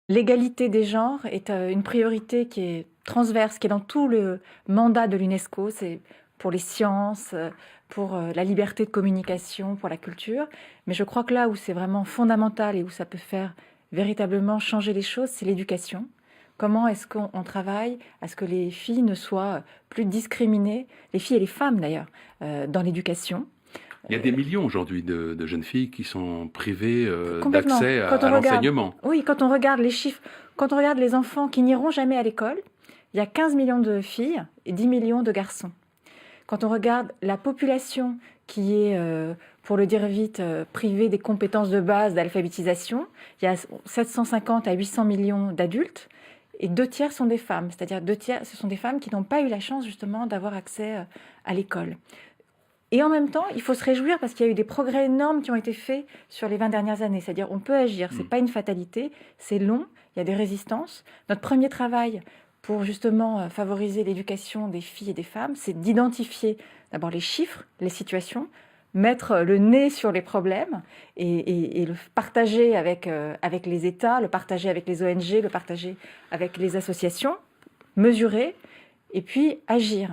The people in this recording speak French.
L'égalité des genres est une priorité qui est transverse, qui est dans tout le mandat de l'UNESCO. C'est pour les sciences, pour la liberté de communication, pour la culture. Mais je crois que là où c'est vraiment fondamental et où ça peut faire véritablement changer les choses, c'est l'éducation. Comment est-ce qu'on travaille à ce que les filles ne soient plus discriminées, les filles et les femmes d'ailleurs, dans l'éducation. Il y a des millions aujourd'hui de jeunes filles qui sont privées Complètement. d'accès Quand à on regarde, l'enseignement. oui, quand on regarde les chiffres, quand on regarde les enfants qui n'iront jamais à l'école, il y a 15 millions de filles et 10 millions de garçons. Quand on regarde la population qui est, pour le dire vite, privée des compétences de base d'alphabétisation, il y a 750 à 800 millions d'adultes et 2 tiers sont des femmes. C'est-à-dire 2 tiers, ce sont des femmes qui n'ont pas eu la chance justement d'avoir accès à l'école. Et en même temps, il faut se réjouir parce qu'il y a eu des progrès énormes qui ont été faits sur les 20 dernières années. C'est-à-dire, on peut agir, c'est Mm. pas une fatalité, c'est long, il y a des résistances. Notre premier travail pour justement favoriser l'éducation des filles et des femmes, c'est d'identifier d'abord les chiffres, les situations, mettre le nez sur les problèmes et le partager avec les États, le partager avec les ONG, le partager avec les associations, mesurer et puis agir.